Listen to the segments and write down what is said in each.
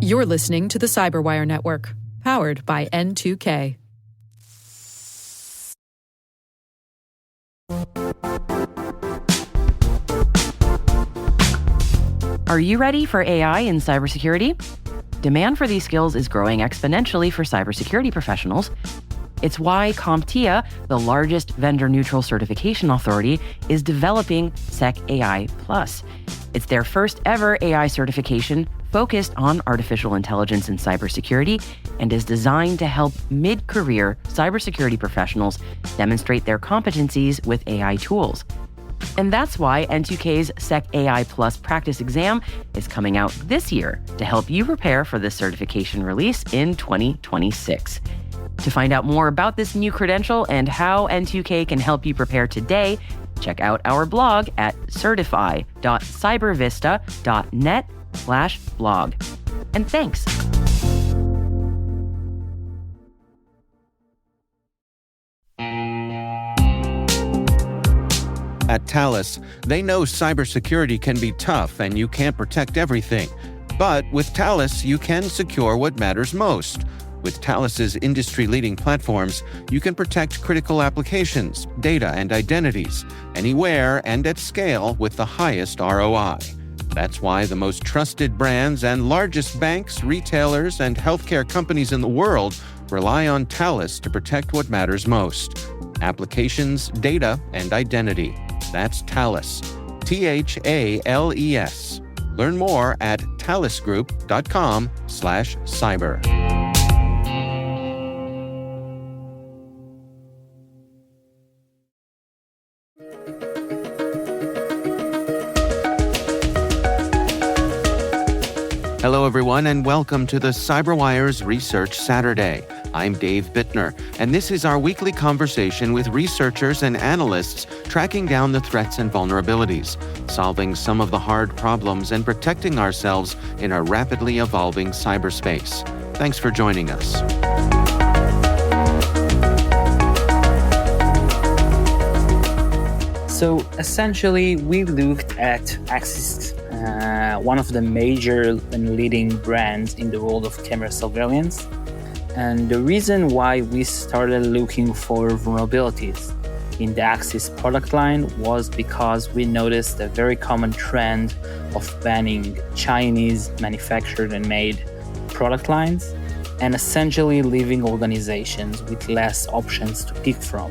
You're listening to the Cyberwire Network, powered by N2K. Are you ready for AI in cybersecurity? Demand for these skills is growing exponentially for cybersecurity professionals. It's why CompTIA, the largest vendor-neutral certification authority, is developing Sec AI Plus. It's their first ever AI certification focused on artificial intelligence and cybersecurity, and is designed to help mid-career cybersecurity professionals demonstrate their competencies with AI tools. And that's why N2K's Sec AI Plus practice exam is coming out this year to help you prepare for this certification release in 2026. To find out more about this new credential and how N2K can help you prepare today, check out our blog at certify.cybervista.net/blog. And thanks. At Thales, they know cybersecurity can be tough and you can't protect everything. But with Thales, you can secure what matters most. With Thales's industry-leading platforms, you can protect critical applications, data, and identities, anywhere and at scale with the highest ROI. That's why the most trusted brands and largest banks, retailers, and healthcare companies in the world rely on Thales to protect what matters most: applications, data, and identity. That's Thales. THALES. Learn more at thalesgroup.com/cyber. Hello, everyone, and welcome to the CyberWire's Research Saturday. I'm Dave Bittner, and this is our weekly conversation with researchers and analysts tracking down the threats and vulnerabilities, solving some of the hard problems, and protecting ourselves in a rapidly evolving cyberspace. Thanks for joining us. So essentially, we looked at Axis, one of the major and leading brands in the world of camera surveillance. And the reason why we started looking for vulnerabilities in the Axis product line was because we noticed a very common trend of banning Chinese manufactured and made product lines and essentially leaving organizations with less options to pick from.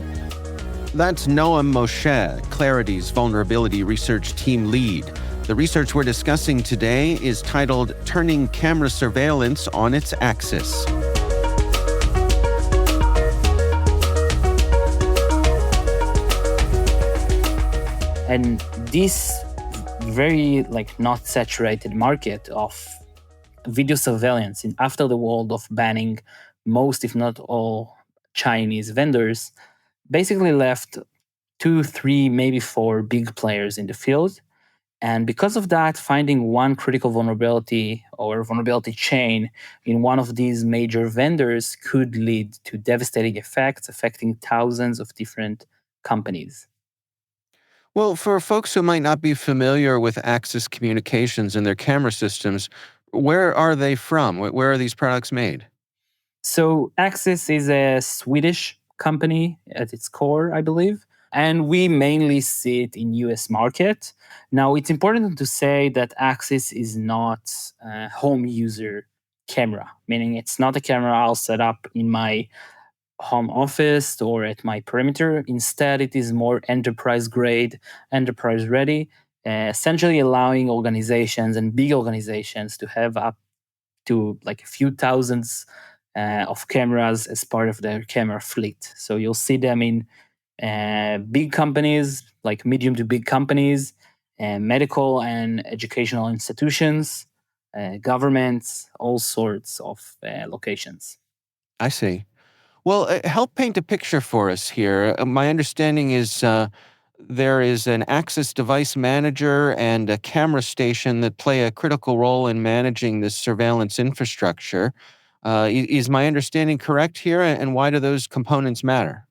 That's Noam Moshe, Clarity's vulnerability research team lead. The research we're discussing today is titled Turning Camera Surveillance on its Axis. And this very not saturated market of video surveillance after the world of banning most, if not all, Chinese vendors, basically left 2, 3, maybe 4 big players in the field. And because of that, finding one critical vulnerability or vulnerability chain in one of these major vendors could lead to devastating effects affecting thousands of different companies. Well, for folks who might not be familiar with Axis Communications and their camera systems, where are they from? Where are these products made? So Axis is a Swedish company at its core, I believe, and we mainly see it in US market. Now, it's important to say that Axis is not a home user camera, meaning it's not a camera I'll set up in my home office or at my perimeter. Instead, it is more enterprise grade, enterprise ready, essentially allowing organizations and big organizations to have up to a few thousands of cameras as part of their camera fleet. So you'll see them in big companies, like medium to big companies, medical and educational institutions, governments, all sorts of locations. I see. Well, help paint a picture for us here. My understanding is there is an Axis device manager and a camera station that play a critical role in managing this surveillance infrastructure. Is my understanding correct here? And why do those components matter?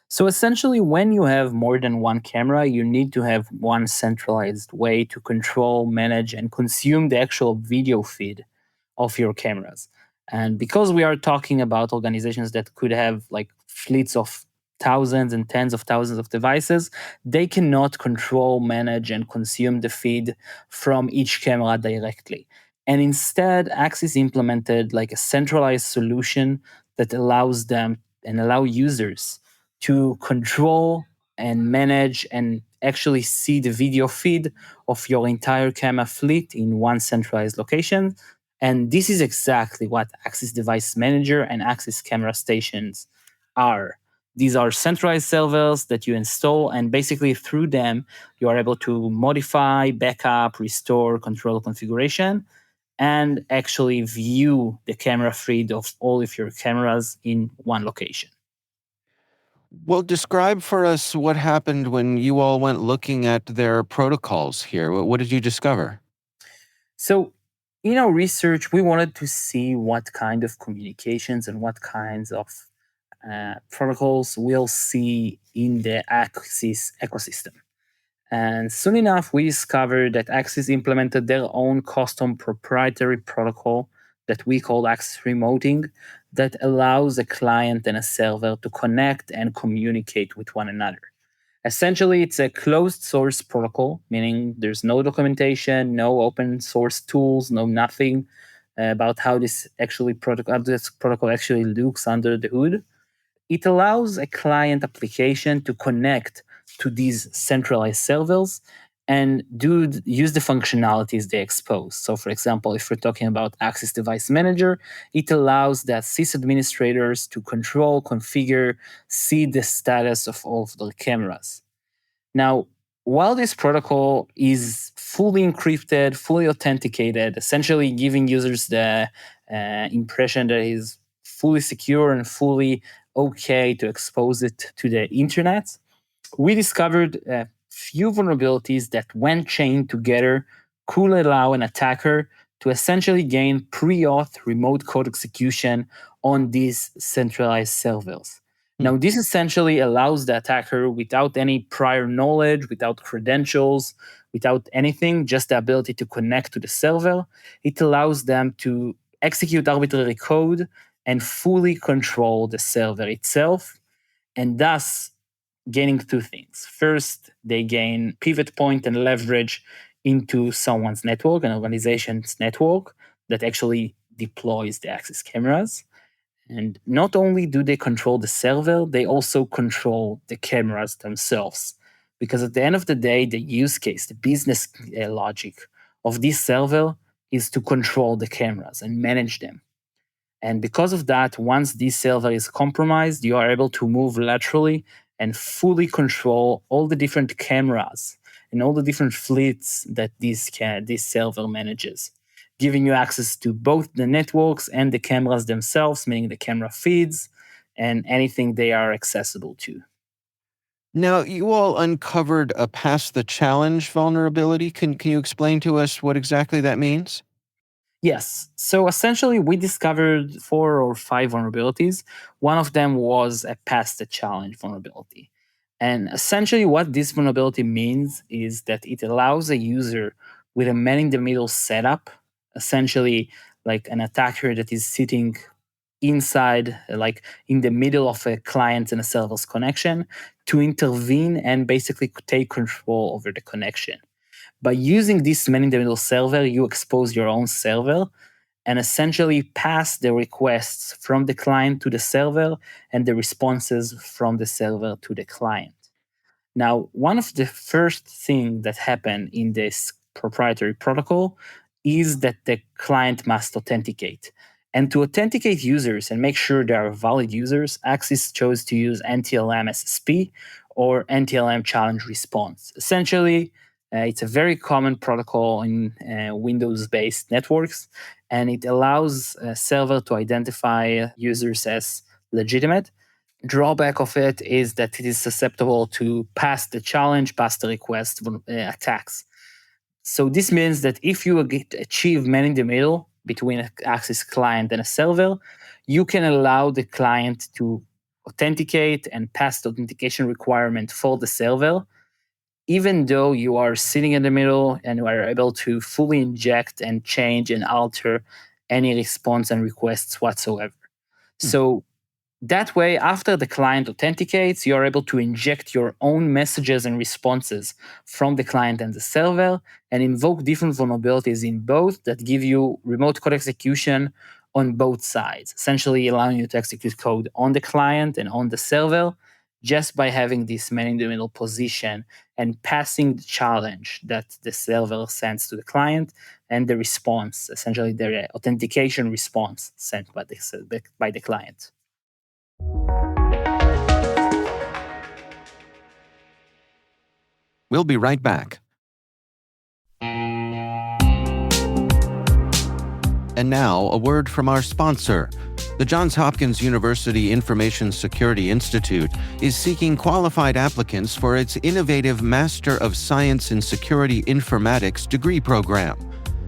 So essentially, when you have more than one camera, you need to have one centralized way to control, manage, and consume the actual video feed of your cameras. And because we are talking about organizations that could have like fleets of thousands and tens of thousands of devices, they cannot control, manage, and consume the feed from each camera directly. And instead, Axis implemented like a centralized solution that allows them and allow users to control and manage and actually see the video feed of your entire camera fleet in one centralized location. And this is exactly what Axis Device Manager and Axis Camera Stations are. These are centralized servers that you install, and basically through them, you are able to modify, backup, restore, control configuration, and actually view the camera feed of all of your cameras in one location. Well, describe for us what happened when you all went looking at their protocols here. What did you discover? So, in our research, we wanted to see what kind of communications and what kinds of protocols we'll see in the Axis ecosystem. And soon enough, we discovered that Axis implemented their own custom proprietary protocol that we call Axis.Remoting that allows a client and a server to connect and communicate with one another. Essentially, it's a closed source protocol, meaning there's no documentation, no open source tools, no nothing about how this protocol actually looks under the hood. It allows a client application to connect to these centralized servers and use the functionalities they expose. So, for example, if we're talking about Axis Device Manager, it allows the sysadministrators to control, configure, see the status of all of their cameras. Now, while this protocol is fully encrypted, fully authenticated, essentially giving users the impression that it is fully secure and fully okay to expose it to the internet, we discovered a few vulnerabilities that, when chained together, could allow an attacker to essentially gain pre-auth remote code execution on these centralized servers. Now, this essentially allows the attacker, without any prior knowledge, without credentials, without anything, just the ability to connect to the server, it allows them to execute arbitrary code and fully control the server itself, and thus gaining two things. First, they gain pivot point and leverage into someone's network, an organization's network that actually deploys the Axis cameras. And not only do they control the server, they also control the cameras themselves. Because at the end of the day, the use case, the business logic of this server is to control the cameras and manage them. And because of that, once this server is compromised, you are able to move laterally and fully control all the different cameras and all the different fleets that this server manages, giving you access to both the networks and the cameras themselves, meaning the camera feeds and anything they are accessible to. Now, you all uncovered a pass the challenge vulnerability. Can you explain to us what exactly that means? Yes. So essentially, we discovered 4 or 5 vulnerabilities. One of them was a pass the challenge vulnerability. And essentially, what this vulnerability means is that it allows a user with a man in the middle setup, essentially like an attacker that is sitting inside, like in the middle of a client and a server's connection, to intervene and basically take control over the connection. By using this man in the middle server, you expose your own server and essentially pass the requests from the client to the server and the responses from the server to the client. Now, one of the first things that happen in this proprietary protocol is that the client must authenticate. And to authenticate users and make sure they are valid users, Axis chose to use NTLM SSP or NTLM challenge response. Essentially, it's a very common protocol in Windows-based networks, and it allows a server to identify users as legitimate. Drawback of it is that it is susceptible to pass the challenge, pass the request attacks. So this means that if you achieve man in the middle between an Axis client and a server, you can allow the client to authenticate and pass the authentication requirement for the server, even though you are sitting in the middle and you are able to fully inject and change and alter any response and requests whatsoever. So that way, after the client authenticates, you're able to inject your own messages and responses from the client and the server and invoke different vulnerabilities in both that give you remote code execution on both sides, essentially allowing you to execute code on the client and on the server just by having this man in the middle position and passing the challenge that the server sends to the client and the response, essentially the authentication response sent by the client. We'll be right back. And now, a word from our sponsor. The Johns Hopkins University Information Security Institute is seeking qualified applicants for its innovative Master of Science in Security Informatics degree program.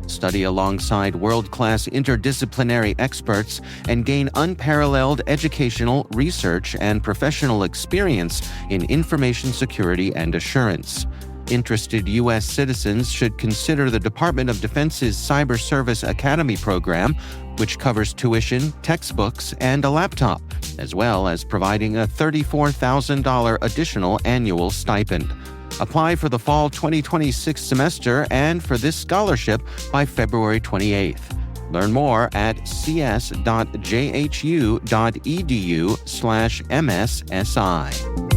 Study alongside world-class interdisciplinary experts and gain unparalleled educational, research, and professional experience in information security and assurance. Interested U.S. citizens should consider the Department of Defense's Cyber Service Academy program, which covers tuition, textbooks, and a laptop, as well as providing a $34,000 additional annual stipend. Apply for the fall 2026 semester and for this scholarship by February 28th. Learn more at cs.jhu.edu/MSSI.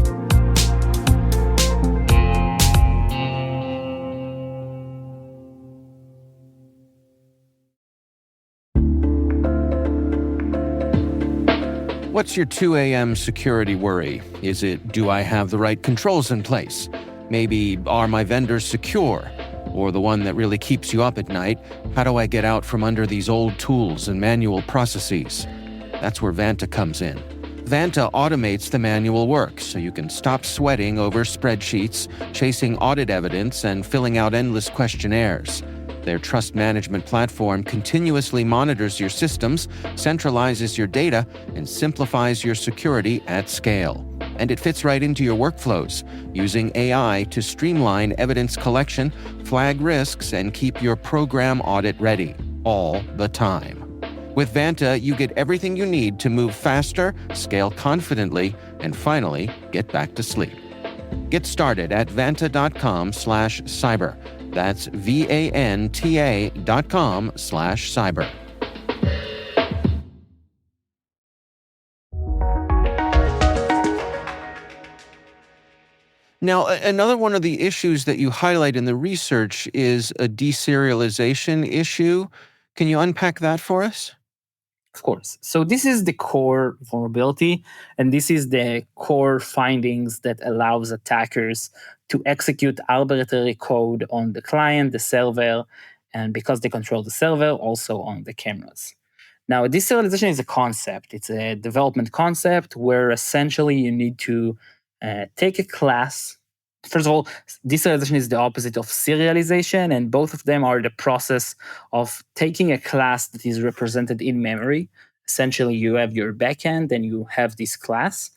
What's your 2 a.m. security worry? Is it, do I have the right controls in place? Maybe, are my vendors secure? Or the one that really keeps you up at night, how do I get out from under these old tools and manual processes? That's where Vanta comes in. Vanta automates the manual work so you can stop sweating over spreadsheets, chasing audit evidence, and filling out endless questionnaires. Their trust management platform continuously monitors your systems, centralizes your data, and simplifies your security at scale. And it fits right into your workflows, using AI to streamline evidence collection, flag risks, and keep your program audit ready, all the time. With Vanta, you get everything you need to move faster, scale confidently, and finally, get back to sleep. Get started at vanta.com/cyber. That's VANTA.com/cyber. Now, another one of the issues that you highlight in the research is a deserialization issue. Can you unpack that for us? Of course. So this is the core vulnerability, and this is the core findings that allows attackers to execute arbitrary code on the client, the server, and because they control the server, also on the cameras. Now, deserialization is a concept. It's a development concept where essentially you need to take a class. First of all, deserialization is the opposite of serialization, and both of them are the process of taking a class that is represented in memory. Essentially, you have your backend and you have this class,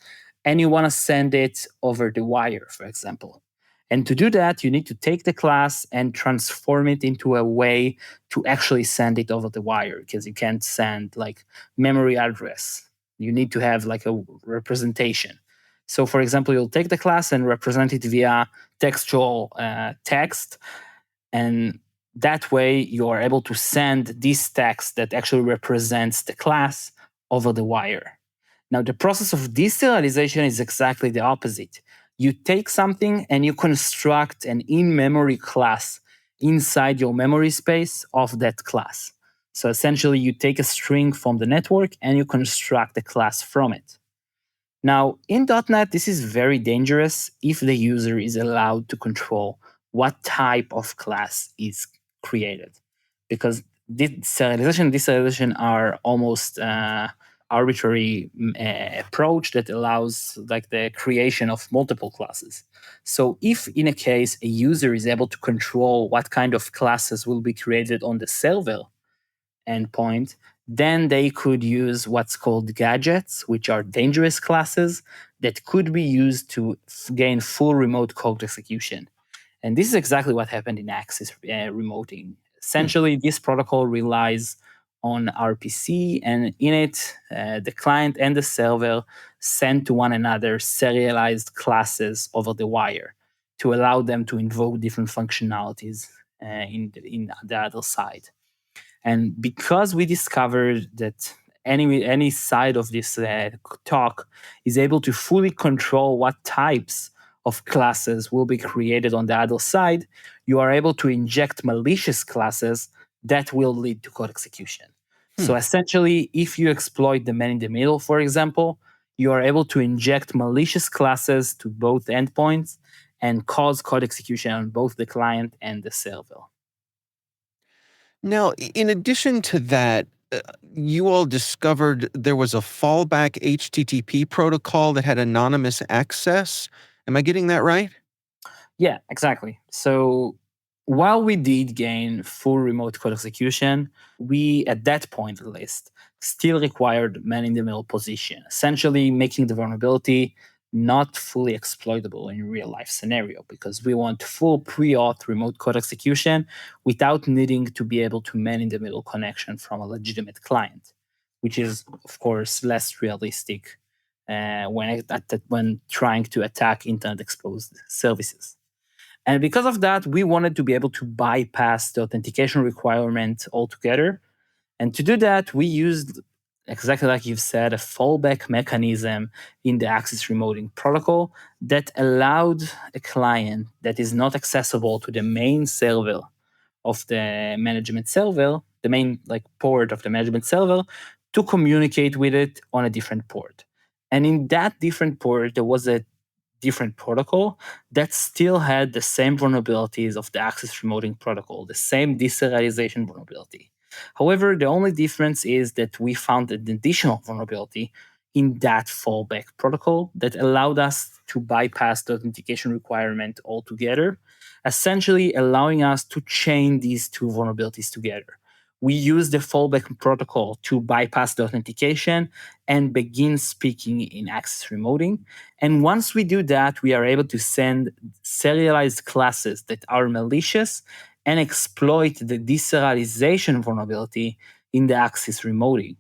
and you want to send it over the wire, for example. And to do that, you need to take the class and transform it into a way to actually send it over the wire, because you can't send like memory address. You need to have like a representation. So, for example, you'll take the class and represent it via textual text. And that way, you are able to send this text that actually represents the class over the wire. Now, the process of deserialization is exactly the opposite. You take something and you construct an in-memory class inside your memory space of that class. So essentially, you take a string from the network and you construct a class from it. Now, in .NET, this is very dangerous if the user is allowed to control what type of class is created. Because deserialization are almost arbitrary approach that allows like the creation of multiple classes. So if in a case a user is able to control what kind of classes will be created on the server endpoint, Then they could use what's called gadgets, which are dangerous classes that could be used to gain full remote code execution. And this is exactly what happened in Axis.Remoting. Hmm. Essentially, this protocol relies on RPC, and in it, the client and the server send to one another serialized classes over the wire to allow them to invoke different functionalities in the other side. And because we discovered that any side of this talk is able to fully control what types of classes will be created on the other side, you are able to inject malicious classes that will lead to code execution. Hmm. So essentially, if you exploit the man in the middle, for example, you are able to inject malicious classes to both endpoints and cause code execution on both the client and the server. Now, in addition to that, you all discovered there was a fallback HTTP protocol that had anonymous access. Am I getting that right? Yeah, exactly. So while we did gain full remote code execution, we, at that point at least, still required man in the middle position, essentially making the vulnerability not fully exploitable in real life scenario because we want full pre-auth remote code execution without needing to be able to man in the middle connection from a legitimate client, which is of course less realistic when trying to attack internet exposed services. And because of that, we wanted to be able to bypass the authentication requirement altogether. And to do that, we used, exactly like you've said, a fallback mechanism in the Axis.Remoting protocol that allowed a client that is not accessible to the main server of the management server, the main port of the management server, to communicate with it on a different port. And in that different port, there was a different protocol that still had the same vulnerabilities of the Axis.Remoting protocol, the same deserialization vulnerability. However, the only difference is that we found an additional vulnerability in that fallback protocol that allowed us to bypass the authentication requirement altogether, essentially allowing us to chain these two vulnerabilities together. We use the fallback protocol to bypass the authentication and begin speaking in Axis.Remoting. And once we do that, we are able to send serialized classes that are malicious and exploit the deserialization vulnerability in the Axis.Remoting,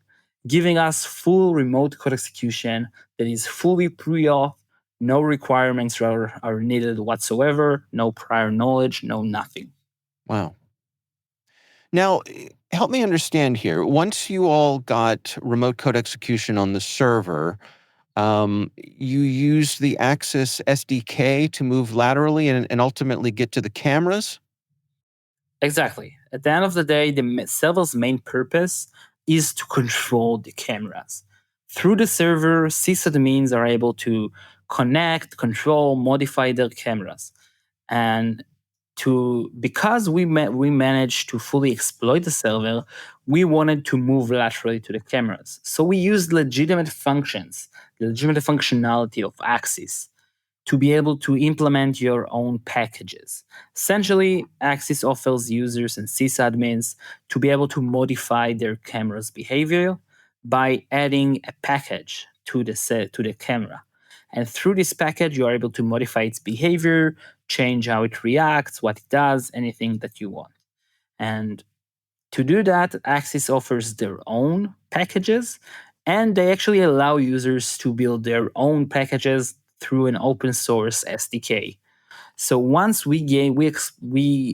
giving us full remote code execution that is fully pre-auth. No requirements are needed whatsoever, no prior knowledge, no nothing. Wow. Now, help me understand here. Once you all got remote code execution on the server, you used the Axis SDK to move laterally and ultimately get to the cameras? Exactly. At the end of the day, the server's main purpose is to control the cameras. Through the server, sysadmins are able to connect, control, modify their cameras. And because we managed to fully exploit the server, we wanted to move laterally to the cameras. So we used legitimate functions, the legitimate functionality of Axis to be able to implement your own packages. Essentially, Axis offers users and sysadmins to be able to modify their camera's behavior by adding a package to the camera. And through this package, you are able to modify its behavior, change how it reacts, what it does, anything that you want. And to do that, Axis offers their own packages, and they actually allow users to build their own packages through an open source SDK. So once we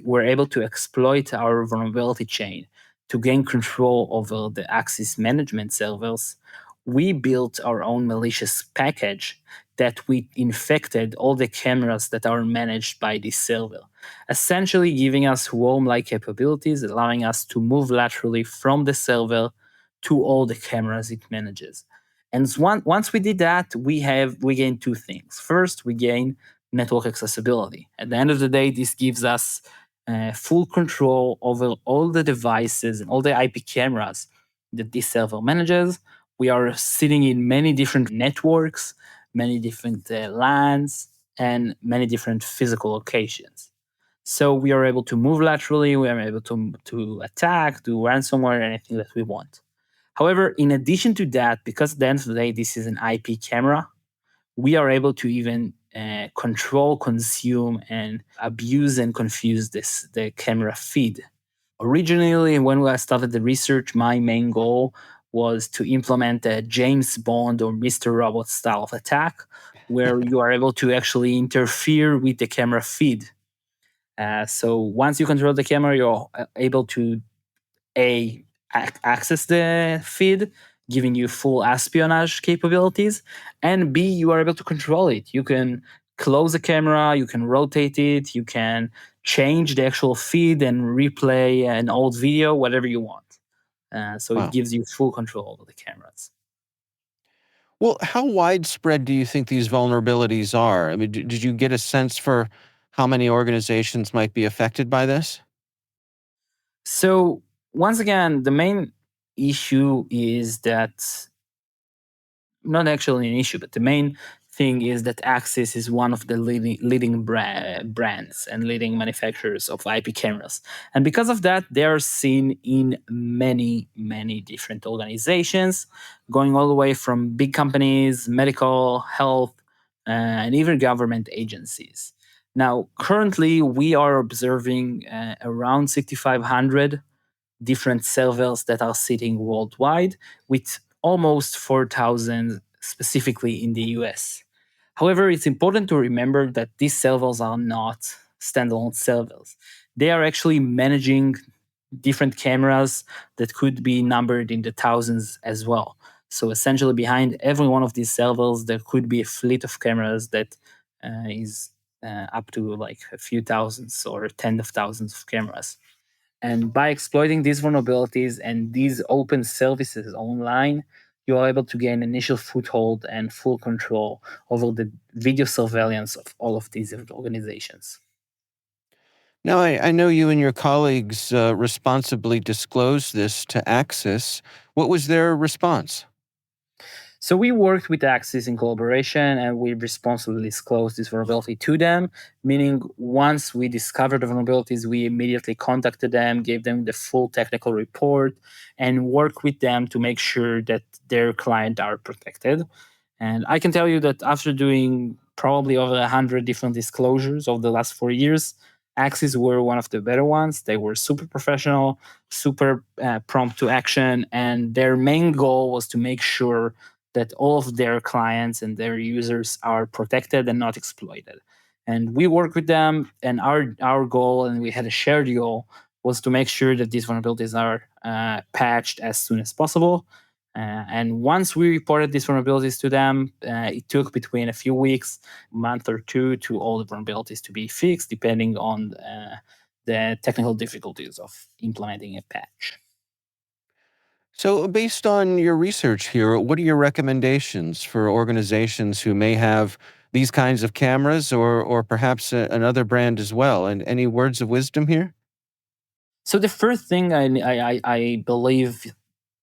were able to exploit our vulnerability chain to gain control over the Axis management servers, we built our own malicious package that we infected all the cameras that are managed by this server, essentially giving us worm-like capabilities, allowing us to move laterally from the server to all the cameras it manages. And once we did that, we gain two things. First, we gain network accessibility. At the end of the day, this gives us full control over all the devices and all the IP cameras that this server manages. We are sitting in many different networks, many different LANs, and many different physical locations. So we are able to move laterally, we are able to attack, do ransomware, anything that we want. However, in addition to that, because at the end of the day, this is an IP camera, we are able to even control, consume, and abuse and confuse the camera feed. Originally, when I started the research, my main goal was to implement a James Bond or Mr. Robot style of attack, where you are able to actually interfere with the camera feed. So once you control the camera, you're able to access the feed, giving you full espionage capabilities, and B, you are able to control it. You can close the camera, you can rotate it, you can change the actual feed and replay an old video, whatever you want. So it Wow. gives you full control of the cameras. Well, how widespread do you think these vulnerabilities are? I mean, did you get a sense for how many organizations might be affected by this? So once again, the main issue is that not actually an issue, but the main thing is that Axis is one of the leading brands and leading manufacturers of IP cameras. And because of that, they are seen in many, many different organizations, going all the way from big companies, medical, health, and even government agencies. Now, currently, we are observing around 6,500 different servers that are sitting worldwide, with almost 4,000 specifically in the US. However, it's important to remember that these servers are not standalone servers. They are actually managing different cameras that could be numbered in the thousands as well. So essentially, behind every one of these servers, there could be a fleet of cameras that is up to like a few thousands or tens of thousands of cameras. And by exploiting these vulnerabilities and these open services online, you are able to gain initial foothold and full control over the video surveillance of all of these organizations. Now, I know you and your colleagues responsibly disclosed this to Axis. What was their response? So we worked with Axis in collaboration, and we responsibly disclosed this vulnerability to them, meaning once we discovered the vulnerabilities, we immediately contacted them, gave them the full technical report, and worked with them to make sure that their clients are protected. And I can tell you that after doing probably over 100 different disclosures over the last 4 years, Axis were one of the better ones. They were super professional, super prompt to action, and their main goal was to make sure that all of their clients and their users are protected and not exploited. And we work with them, and our goal, and we had a shared goal, was to make sure that these vulnerabilities are patched as soon as possible. And once we reported these vulnerabilities to them, it took between a few weeks, a month or two, to all the vulnerabilities to be fixed, depending on the technical difficulties of implementing a patch. So, based on your research here, what are your recommendations for organizations who may have these kinds of cameras or perhaps another brand as well? And any words of wisdom here? So the first thing I believe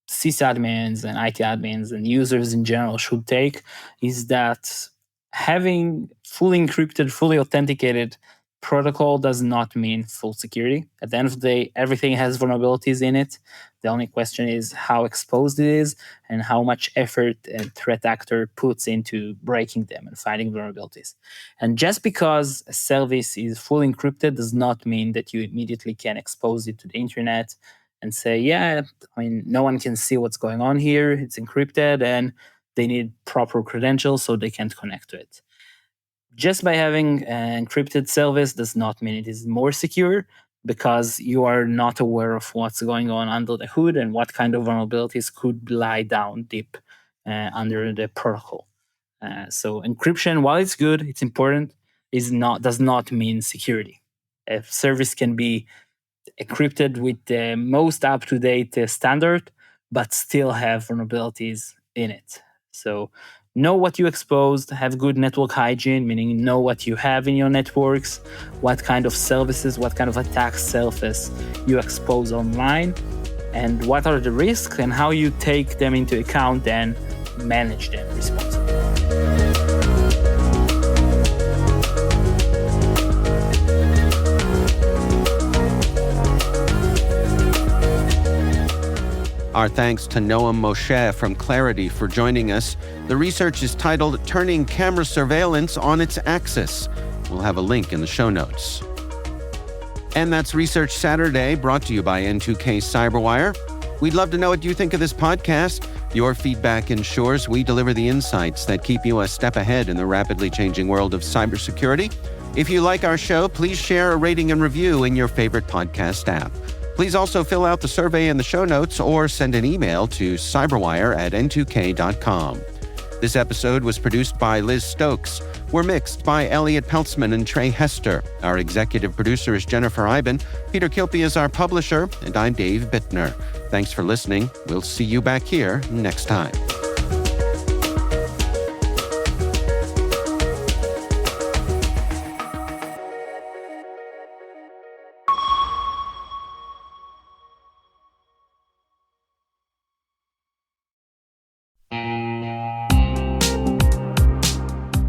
sysadmins and IT admins and users in general should take is that having fully encrypted, fully authenticated protocol does not mean full security. At the end of the day, everything has vulnerabilities in it. The only question is how exposed it is and how much effort a threat actor puts into breaking them and finding vulnerabilities. And just because a service is fully encrypted does not mean that you immediately can expose it to the internet and say, yeah, I mean, no one can see what's going on here. It's encrypted and they need proper credentials so they can't connect to it. Just by having an encrypted service does not mean it is more secure, because you are not aware of what's going on under the hood and what kind of vulnerabilities could lie down deep under the protocol. So encryption, while it's good, it's important, does not mean security. A service can be encrypted with the most up-to-date standard, but still have vulnerabilities in it. So know what you exposed, have good network hygiene, meaning know what you have in your networks, what kind of services, what kind of attack surface you expose online, and what are the risks and how you take them into account and manage them responsibly. Our thanks to Noam Moshe from Clarity for joining us. The research is titled Turning Camera Surveillance on its Axis. We'll have a link in the show notes. And that's Research Saturday, brought to you by N2K Cyberwire. We'd love to know what you think of this podcast. Your feedback ensures we deliver the insights that keep you a step ahead in the rapidly changing world of cybersecurity. If you like our show, please share a rating and review in your favorite podcast app. Please also fill out the survey in the show notes or send an email to cyberwire@n2k.com. This episode was produced by Liz Stokes. We're mixed by Elliot Peltzman and Trey Hester. Our executive producer is Jennifer Iben. Peter Kilpie is our publisher, and I'm Dave Bittner. Thanks for listening. We'll see you back here next time.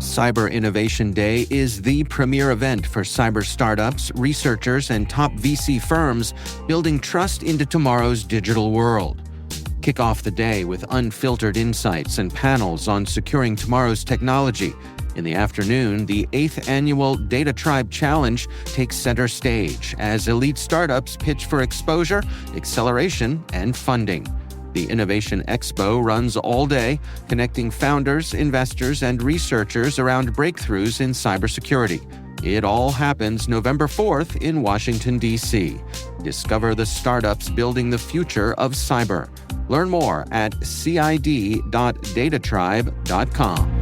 Cyber Innovation Day is the premier event for cyber startups, researchers, and top VC firms building trust into tomorrow's digital world. Kick off the day with unfiltered insights and panels on securing tomorrow's technology. In the afternoon, the 8th annual Data Tribe Challenge takes center stage as elite startups pitch for exposure, acceleration, and funding. The Innovation Expo runs all day, connecting founders, investors, and researchers around breakthroughs in cybersecurity. It all happens November 4th in Washington, D.C. Discover the startups building the future of cyber. Learn more at cid.datatribe.com.